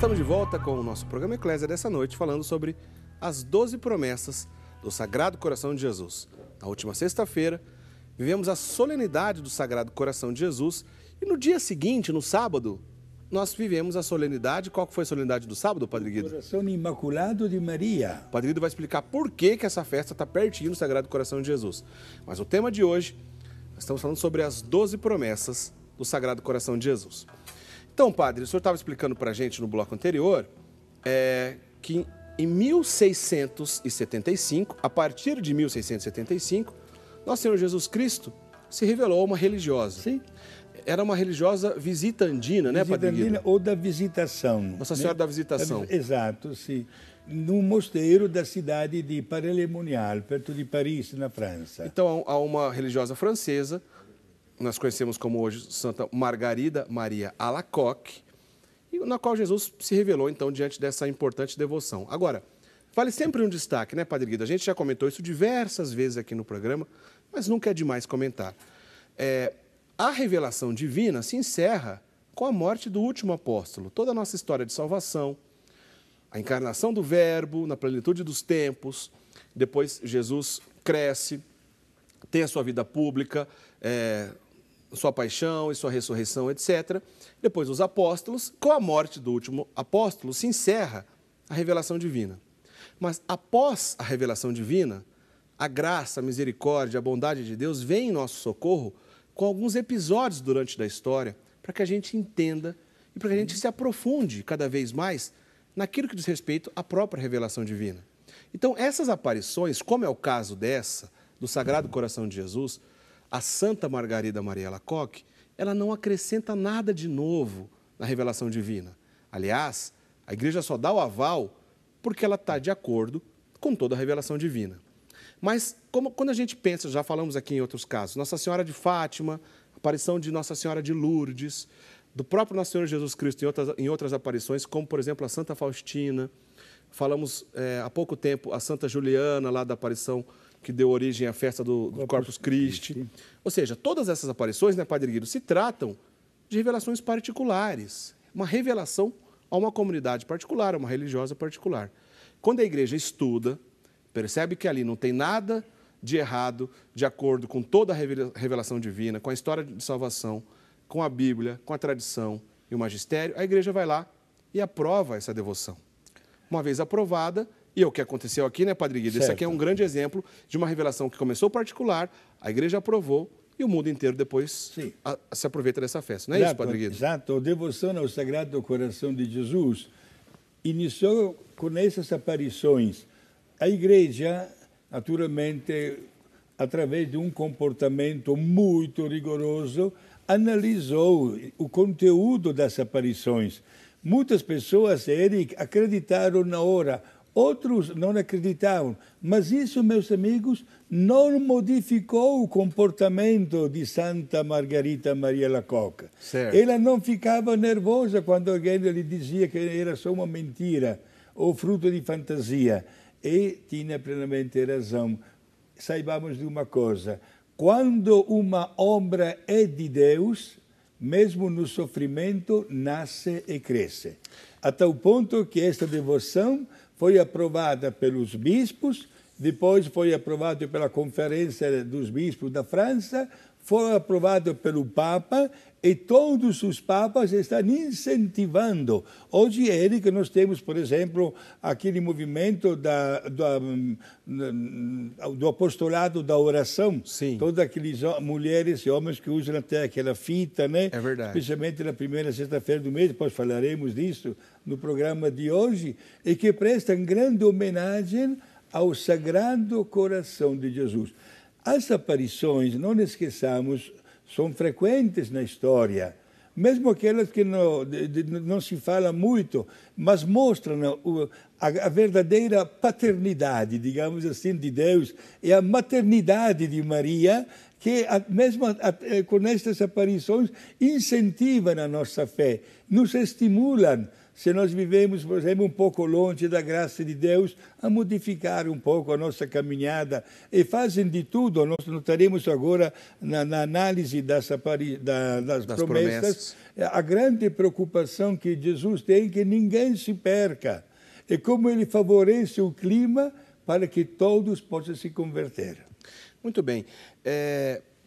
Estamos de volta com o nosso programa Eclésia dessa noite, falando sobre as 12 promessas do Sagrado Coração de Jesus. Na última sexta-feira, vivemos a solenidade do Sagrado Coração de Jesus e no dia seguinte, no sábado, nós vivemos a solenidade. Qual foi a solenidade do sábado, Padre Guido? Coração Imaculado de Maria. O Padre Guido vai explicar por que essa festa está pertinho do Sagrado Coração de Jesus. Mas o tema de hoje, nós estamos falando sobre as 12 promessas do Sagrado Coração de Jesus. Então, Padre, o senhor estava explicando para a gente no bloco anterior que em 1675, a partir de 1675, nosso Senhor Jesus Cristo se revelou a uma religiosa. Sim. Era uma religiosa visitandina, né, Padre Guido? Ou da Visitação. Nossa Senhora da Visitação. Exato, sim. No mosteiro da cidade de Paray-le-Monial, perto de Paris, na França. Então, há uma religiosa francesa, nós conhecemos como hoje Santa Margarida Maria Alacoque, na qual Jesus se revelou, então, diante dessa importante devoção. Agora, vale sempre um destaque, né, Padre Guido? A gente já comentou isso diversas vezes aqui no programa, mas nunca é demais comentar. A revelação divina se encerra com a morte do último apóstolo. Toda a nossa história de salvação, a encarnação do Verbo na plenitude dos tempos, depois Jesus cresce, tem a sua vida pública, sua paixão e sua ressurreição, etc. Depois os apóstolos, com a morte do último apóstolo, se encerra a revelação divina. Mas após a revelação divina, a graça, a misericórdia, a bondade de Deus vem em nosso socorro com alguns episódios durante da história para que a gente entenda e para que a gente se aprofunde cada vez mais naquilo que diz respeito à própria revelação divina. Então, essas aparições, como é o caso dessa, do Sagrado Coração de Jesus, a Santa Margarida Maria Alacoque, ela não acrescenta nada de novo na revelação divina. Aliás, a Igreja só dá o aval porque ela está de acordo com toda a revelação divina. Mas quando a gente pensa, já falamos aqui em outros casos, Nossa Senhora de Fátima, aparição de Nossa Senhora de Lourdes, do próprio Nosso Senhor Jesus Cristo em outras aparições, como, por exemplo, a Santa Faustina, falamos há pouco tempo a Santa Juliana, lá da aparição que deu origem à festa do Corpus Christi. Ou seja, todas essas aparições, né, Padre Guido, se tratam de revelações particulares, uma revelação a uma comunidade particular, a uma religiosa particular. Quando a Igreja estuda, percebe que ali não tem nada de errado, de acordo com toda a revelação divina, com a história de salvação, com a Bíblia, com a tradição e o magistério, a Igreja vai lá e aprova essa devoção. Uma vez aprovada, e é o que aconteceu aqui, né, Padre Guido? Esse aqui é um grande exemplo de uma revelação que começou particular, a Igreja aprovou e o mundo inteiro depois se aproveita dessa festa. Não é isso, Padre Guido? Exato. A devoção ao Sagrado Coração de Jesus iniciou com essas aparições. A Igreja, naturalmente, através de um comportamento muito rigoroso, analisou o conteúdo das aparições. Muitas pessoas, Eric, acreditaram na hora, outros não acreditavam. Mas isso, meus amigos, não modificou o comportamento de Santa Margarida Maria Alacoque. Ela não ficava nervosa quando alguém lhe dizia que era só uma mentira ou fruto de fantasia. E tinha plenamente razão. Saibamos de uma coisa, quando uma obra é de Deus, mesmo no sofrimento, nasce e cresce. A tal ponto que esta devoção foi aprovada pelos bispos, depois foi aprovada pela Conferência dos Bispos da França, foi aprovado pelo Papa e todos os papas estão incentivando. Hoje, Eric, nós temos, por exemplo, aquele movimento do apostolado da oração. Sim. Todas aquelas mulheres e homens que usam até aquela fita, né? É verdade. Especialmente na primeira sexta-feira do mês, depois falaremos disso no programa de hoje, e que prestam grande homenagem ao Sagrado Coração de Jesus. As aparições, não esqueçamos, são frequentes na história, mesmo aquelas que não se fala muito, mas mostram a verdadeira paternidade, digamos assim, de Deus e a maternidade de Maria, que mesmo com estas aparições incentivam a nossa fé, nos estimulam. se nós vivemos, por exemplo, um pouco longe da graça de Deus, a modificar um pouco a nossa caminhada e fazem de tudo. Nós notaremos agora na análise das promessas a grande preocupação que Jesus tem que ninguém se perca e como ele favorece o clima para que todos possam se converter. Muito bem.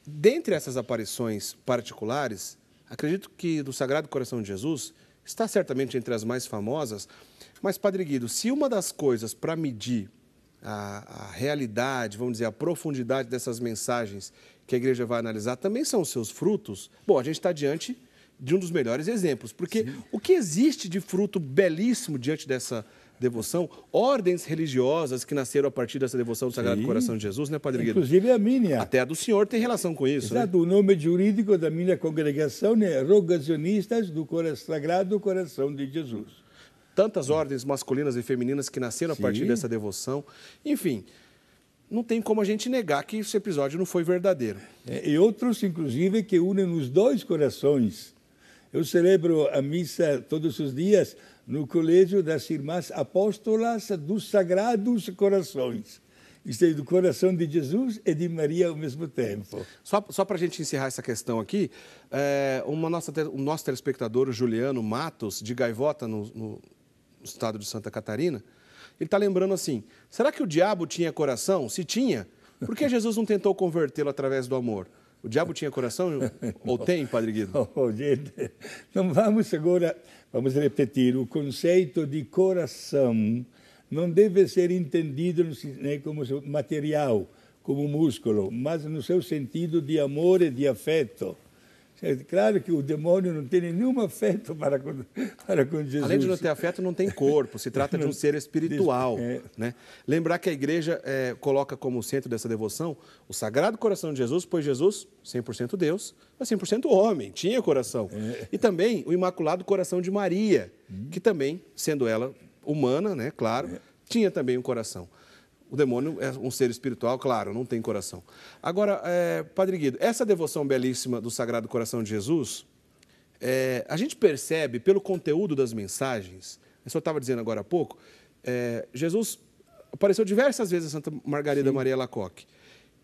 Dentre essas aparições particulares, acredito que do Sagrado Coração de Jesus está certamente entre as mais famosas, mas, Padre Guido, se uma das coisas para medir a realidade, vamos dizer, a profundidade dessas mensagens que a igreja vai analisar também são os seus frutos, bom, a gente está diante de um dos melhores exemplos, porque o que existe de fruto belíssimo diante dessa devoção, ordens religiosas que nasceram a partir dessa devoção do Sagrado Coração de Jesus, né, Padre Guido? Inclusive a minha. Até a do senhor tem relação com isso, Exato, né? O nome jurídico da minha congregação é Rogacionistas do Sagrado Coração de Jesus. Tantas ordens masculinas e femininas que nasceram a partir dessa devoção. Enfim, não tem como a gente negar que esse episódio não foi verdadeiro. E outros, inclusive, que unem os dois corações. Eu celebro a missa todos os dias no Colégio das Irmãs Apóstolas dos Sagrados Corações. Isto é, do coração de Jesus e de Maria ao mesmo tempo. Só para a gente encerrar essa questão aqui, o nosso telespectador, Juliano Matos, de Gaivota, no estado de Santa Catarina, ele está lembrando assim, será que o diabo tinha coração? Se tinha, por que Jesus não tentou convertê-lo através do amor? O diabo tinha coração ou tem, Padre Guido? Gente, não vamos repetir, o conceito de coração não deve ser entendido como material, como músculo, mas no seu sentido de amor e de afeto. É claro que o demônio não tem nenhum afeto para com Jesus. Além de não ter afeto, não tem corpo, se trata de um ser espiritual. Né? Lembrar que a igreja coloca como centro dessa devoção o Sagrado Coração de Jesus, pois Jesus, 100% Deus, mas 100% homem, tinha coração. E também o Imaculado Coração de Maria, que também, sendo ela humana, né, claro, tinha também um coração. O demônio é um ser espiritual, claro, não tem coração. Agora, Padre Guido, essa devoção belíssima do Sagrado Coração de Jesus, a gente percebe pelo conteúdo das mensagens, o senhor estava dizendo agora há pouco, Jesus apareceu diversas vezes a Santa Margarida Maria Alacoque.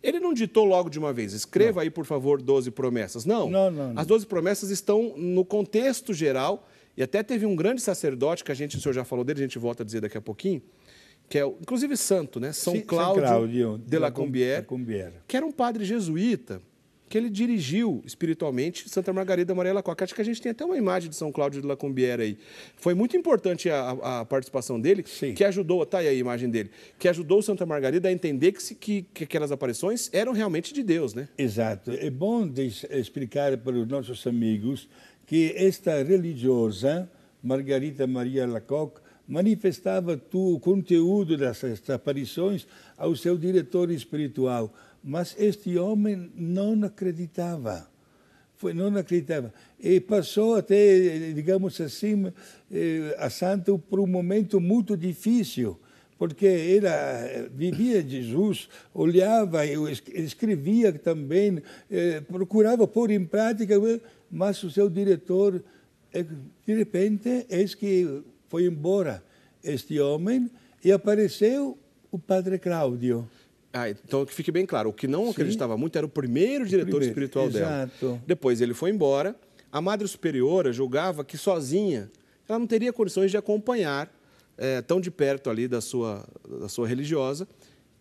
Ele não ditou logo de uma vez, escreva aí, por favor, 12 promessas. Não. As 12 promessas estão no contexto geral, e até teve um grande sacerdote, que o senhor já falou dele, a gente volta a dizer daqui a pouquinho, que é, inclusive, santo, né? São Cláudio de Lacombière, que era um padre jesuíta, que ele dirigiu espiritualmente Santa Margarida Maria Alacoque. Acho que a gente tem até uma imagem de São Cláudio de Lacombière aí. Foi muito importante a participação dele, que ajudou, tá aí a imagem dele, que ajudou Santa Margarida a entender que aquelas aparições eram realmente de Deus, né? Exato. É bom explicar para os nossos amigos que esta religiosa, Margarida Maria Alacoque, manifestava o conteúdo dessas aparições ao seu diretor espiritual. Mas este homem não acreditava. Não acreditava. E passou até, digamos assim, a santa por um momento muito difícil, porque ela vivia Jesus, olhava, escrevia também, procurava pôr em prática, mas o seu diretor, de repente, eis que foi embora este homem e apareceu o Padre Cláudio. Então, que fique bem claro, o que não acreditava muito era o primeiro diretor espiritual dela. Depois ele foi embora, a Madre Superiora julgava que sozinha ela não teria condições de acompanhar tão de perto ali da sua religiosa,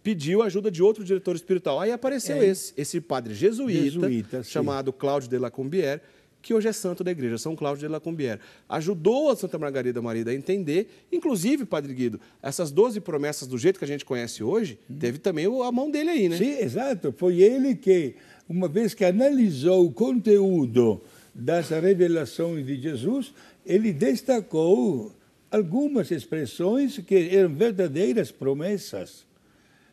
pediu a ajuda de outro diretor espiritual. Aí apareceu esse padre jesuíta chamado Cláudio de Lacombière, que hoje é santo da igreja, São Cláudio de Lacombière. Ajudou a Santa Margarida Maria a entender, inclusive, Padre Guido, essas 12 promessas do jeito que a gente conhece hoje, teve também a mão dele aí, né? Sim, exato. Foi ele que, uma vez que analisou o conteúdo das revelações de Jesus, ele destacou algumas expressões que eram verdadeiras promessas.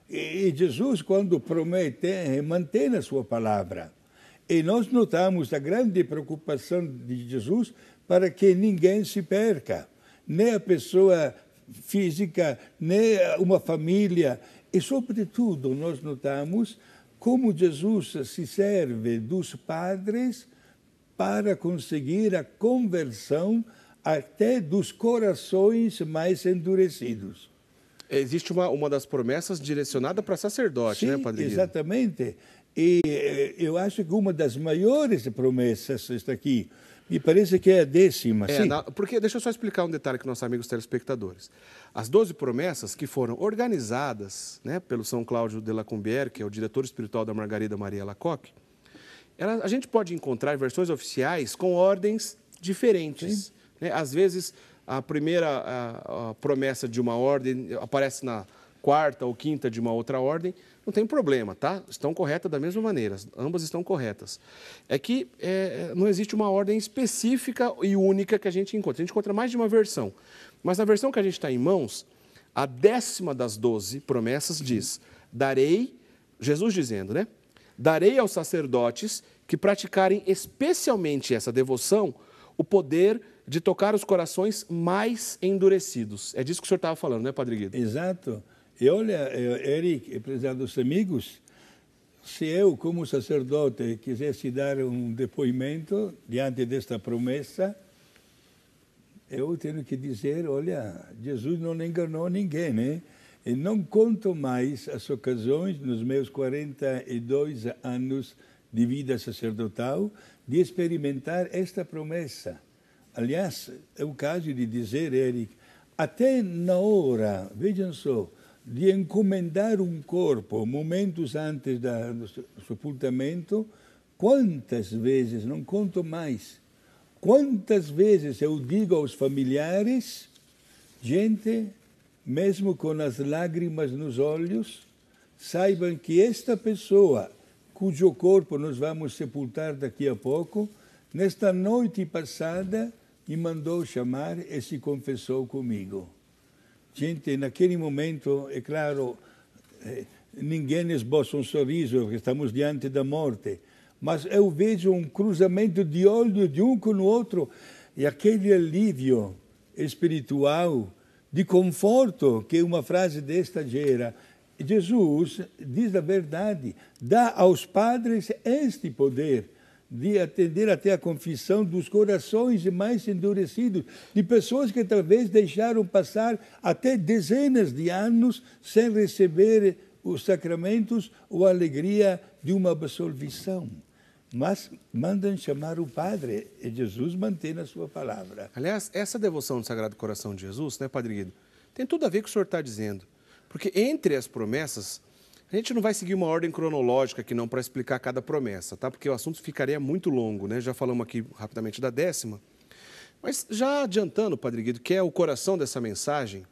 E Jesus, quando promete, mantém a sua palavra. E nós notamos a grande preocupação de Jesus para que ninguém se perca, nem a pessoa física, nem uma família. E, sobretudo, nós notamos como Jesus se serve dos padres para conseguir a conversão até dos corações mais endurecidos. Existe uma das promessas direcionada para sacerdote, né, Sim, Padre Guido? exatamente. E eu acho que uma das maiores promessas está aqui. Me parece que é a 10ª, sim. Porque, deixa eu só explicar um detalhe para nossos amigos telespectadores. As 12 promessas que foram organizadas, né, pelo São Cláudio de Lacombière, que é o diretor espiritual da Margarida Maria Alacoque, a gente pode encontrar em versões oficiais com ordens diferentes. Né? Às vezes, a primeira a promessa de uma ordem aparece na 4ª ou 5ª de uma outra ordem. Não tem problema, tá? Estão corretas da mesma maneira, ambas estão corretas. É que não existe uma ordem específica e única que a gente encontra. A gente encontra mais de uma versão. Mas na versão que a gente está em mãos, a 10ª das 12 promessas diz: darei, Jesus dizendo, né? Darei aos sacerdotes que praticarem especialmente essa devoção o poder de tocar os corações mais endurecidos. É disso que o senhor estava falando, né, Padre Guido? Exato. E olha, Eric e prezados amigos, se eu, como sacerdote, quisesse dar um depoimento diante desta promessa, eu tenho que dizer, olha, Jesus não enganou ninguém, né? E não conto mais as ocasiões, nos meus 42 anos de vida sacerdotal, de experimentar esta promessa. Aliás, é o caso de dizer, Eric, até na hora, vejam só, de encomendar um corpo momentos antes do sepultamento, quantas vezes, não conto mais, quantas vezes eu digo aos familiares, gente, mesmo com as lágrimas nos olhos, saibam que esta pessoa, cujo corpo nós vamos sepultar daqui a pouco, nesta noite passada, me mandou chamar e se confessou comigo. Gente, naquele momento, é claro, ninguém esboça um sorriso, porque estamos diante da morte, mas eu vejo um cruzamento de olhos de um com o outro, e aquele alívio espiritual, de conforto, que uma frase desta gera. Jesus diz a verdade, dá aos padres este poder de atender até a confissão dos corações mais endurecidos, de pessoas que talvez deixaram passar até dezenas de anos sem receber os sacramentos ou a alegria de uma absolvição. Mas mandam chamar o Padre, e Jesus mantém a sua palavra. Aliás, essa devoção do Sagrado Coração de Jesus, né, Padre Guido, tem tudo a ver com o que o senhor está dizendo. Porque entre as promessas, a gente não vai seguir uma ordem cronológica aqui não para explicar cada promessa, tá? Porque o assunto ficaria muito longo, né? Já falamos aqui rapidamente da 10ª. Mas já adiantando, Padre Guido, que é o coração dessa mensagem,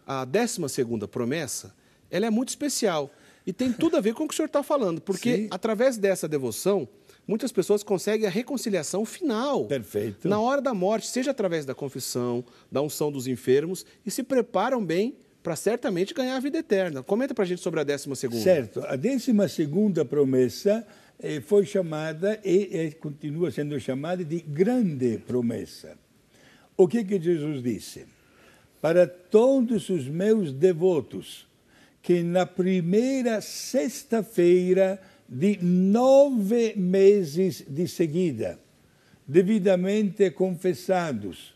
a 12ª promessa, ela é muito especial e tem tudo a ver com o que o senhor está falando, porque Sim. através dessa devoção, muitas pessoas conseguem a reconciliação final. Perfeito. Na hora da morte, seja através da confissão, da unção dos enfermos, e se preparam bem para certamente ganhar a vida eterna. Comenta para a gente sobre a 12ª. Certo. A 12ª promessa foi chamada e continua sendo chamada de grande promessa. O que Jesus disse? Para todos os meus devotos, que na primeira sexta-feira de 9 meses de seguida, devidamente confessados,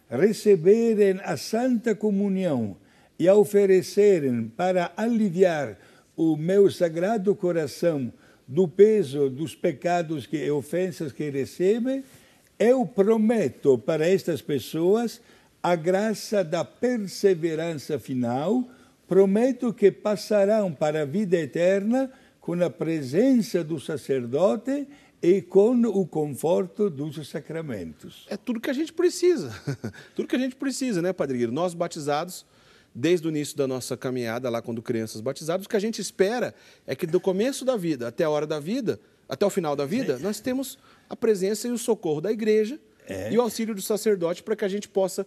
receberem a Santa Comunhão e a oferecerem para aliviar o meu Sagrado Coração do peso dos pecados e ofensas que recebem, eu prometo para estas pessoas a graça da perseverança final, prometo que passarão para a vida eterna com a presença do sacerdote e com o conforto dos sacramentos. É tudo que a gente precisa. Tudo que a gente precisa, né, Padre Guido? Nós batizados, desde o início da nossa caminhada, lá quando crianças batizadas, o que a gente espera é que do começo da vida até a hora da vida, até o final da vida, nós temos a presença e o socorro da igreja e o auxílio do sacerdote para que a gente possa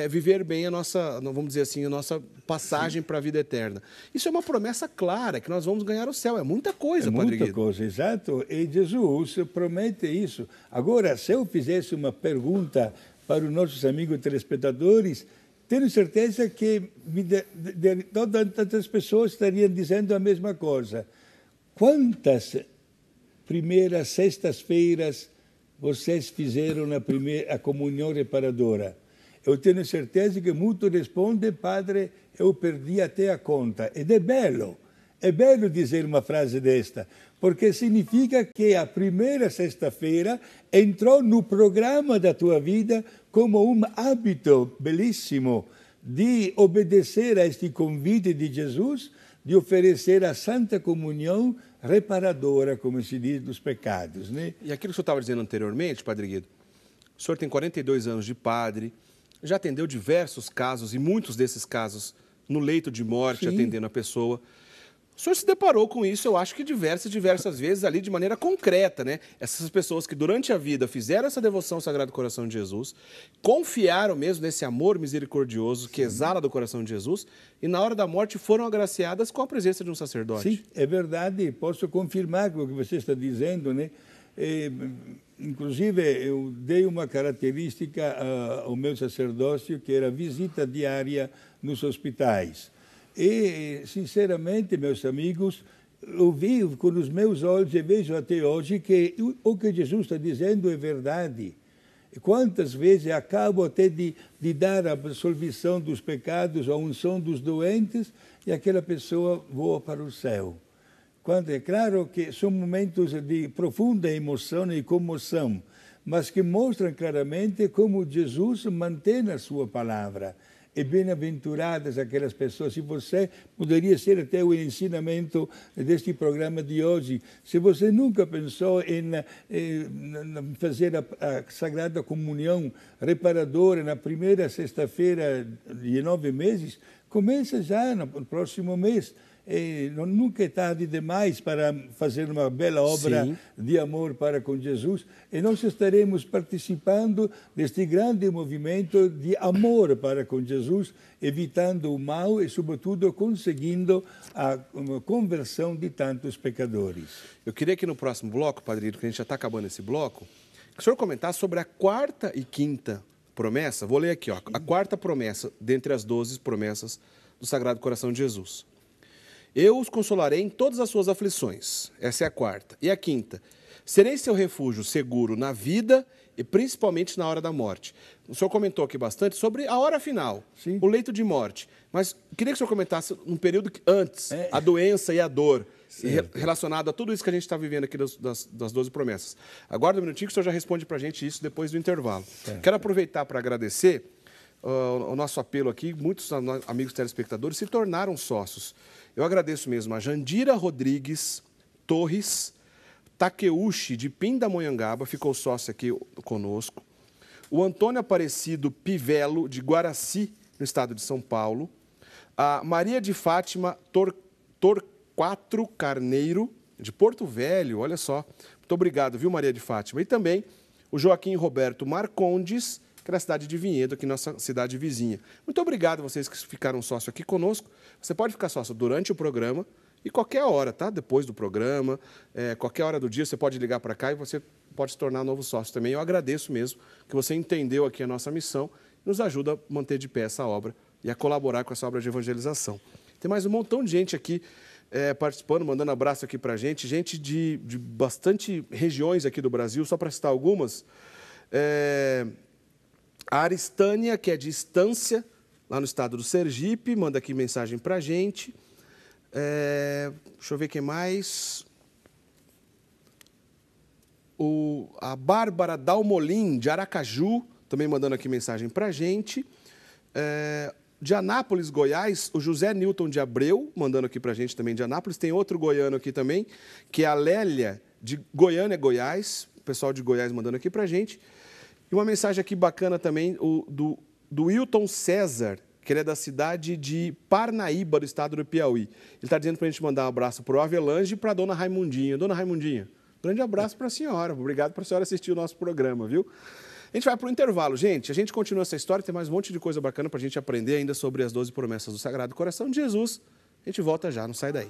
viver bem a nossa, vamos dizer assim, a nossa passagem para a vida eterna. Isso é uma promessa clara, que nós vamos ganhar o céu. É muita coisa, Padre Guido. Muita coisa, exato. E Jesus promete isso. Agora, se eu fizesse uma pergunta para os nossos amigos telespectadores, tenho certeza que todas as pessoas estariam dizendo a mesma coisa. Quantas primeiras sextas-feiras vocês fizeram a comunhão reparadora? eu tenho certeza que muitos respondem, padre, eu perdi até a conta. Ed é belo dizer uma frase desta, porque significa que a primeira sexta-feira entrou no programa da tua vida como um hábito belíssimo de obedecer a este convite de Jesus, de oferecer a Santa Comunhão reparadora, como se diz, dos pecados, né? E aquilo que o senhor estava dizendo anteriormente, Padre Guido, o senhor tem 42 anos de padre, já atendeu diversos casos, e muitos desses casos no leito de morte, Sim. atendendo a pessoa. O senhor se deparou com isso, eu acho que diversas vezes ali de maneira concreta, né? Essas pessoas que durante a vida fizeram essa devoção ao Sagrado Coração de Jesus, confiaram mesmo nesse amor misericordioso que exala do coração de Jesus e na hora da morte foram agraciadas com a presença de um sacerdote. Sim, é verdade, posso confirmar o que você está dizendo, né? Inclusive, eu dei uma característica ao meu sacerdócio, que era a visita diária nos hospitais. E, sinceramente, meus amigos, eu vi com os meus olhos e vejo até hoje que o que Jesus está dizendo é verdade. Quantas vezes acabo até de dar a absolvição dos pecados, a unção dos doentes, e aquela pessoa voa para o céu. Quando é claro que são momentos de profunda emoção e comoção, mas que mostram claramente como Jesus mantém a sua palavra. E bem-aventuradas aquelas pessoas. Se você poderia ser até o ensinamento deste programa de hoje, se você nunca pensou em fazer a Sagrada Comunhão reparadora na primeira sexta-feira de 9 meses, comece já no próximo mês. Nunca é tarde demais para fazer uma bela obra Sim. de amor para com Jesus, e nós estaremos participando deste grande movimento de amor para com Jesus, evitando o mal e, sobretudo, conseguindo a conversão de tantos pecadores. Eu queria que no próximo bloco, Padre Guido, que a gente já está acabando esse bloco, que o senhor comentasse sobre a quarta e quinta promessa. Vou ler aqui, ó, a quarta promessa, dentre as 12 promessas do Sagrado Coração de Jesus. Eu os consolarei em todas as suas aflições. Essa é a quarta. E a quinta. Serei seu refúgio seguro na vida e principalmente na hora da morte. O senhor comentou aqui bastante sobre a hora final, Sim. o leito de morte. Mas queria que o senhor comentasse um período antes, a doença e a dor, relacionado a tudo isso que a gente está vivendo aqui das 12 promessas. Aguarda um minutinho que o senhor já responde para a gente isso depois do intervalo. Quero aproveitar para agradecer o nosso apelo aqui. Muitos amigos telespectadores se tornaram sócios. Eu agradeço mesmo a Jandira Rodrigues Torres Takeuchi, de Pindamonhangaba, ficou sócio aqui conosco. O Antônio Aparecido Pivello, de Guaraci, no estado de São Paulo. A Maria de Fátima Torquato Carneiro, de Porto Velho, olha só. Muito obrigado, viu, Maria de Fátima? E também o Joaquim Roberto Marcondes, que é da cidade de Vinhedo, aqui nossa cidade vizinha. Muito obrigado a vocês que ficaram sócio aqui conosco. Você pode ficar sócio durante o programa e qualquer hora, tá? Depois do programa, qualquer hora do dia, você pode ligar para cá e você pode se tornar novo sócio também. Eu agradeço mesmo que você entendeu aqui a nossa missão e nos ajuda a manter de pé essa obra e a colaborar com essa obra de evangelização. Tem mais um montão de gente aqui participando, mandando abraço aqui para a gente de bastante regiões aqui do Brasil, só para citar algumas. A Aristânia, que é de Estância, lá no estado do Sergipe, manda aqui mensagem para a gente. Deixa eu ver quem mais. A Bárbara Dalmolin, de Aracaju, também mandando aqui mensagem para a gente. De Anápolis, Goiás, o José Newton de Abreu, mandando aqui para a gente também de Anápolis. Tem outro goiano aqui também, que é a Lélia, de Goiânia, Goiás. O pessoal de Goiás mandando aqui para a gente. E uma mensagem aqui bacana também, do Wilton César, que ele é da cidade de Parnaíba, do estado do Piauí. Ele está dizendo para a gente mandar um abraço para o Avelange e para a dona Raimundinha. Dona Raimundinha, grande abraço para a senhora. Obrigado por a senhora assistir o nosso programa, viu? A gente vai para o intervalo, gente. A gente continua essa história, tem mais um monte de coisa bacana para a gente aprender ainda sobre as 12 promessas do Sagrado Coração de Jesus. A gente volta já, não sai daí.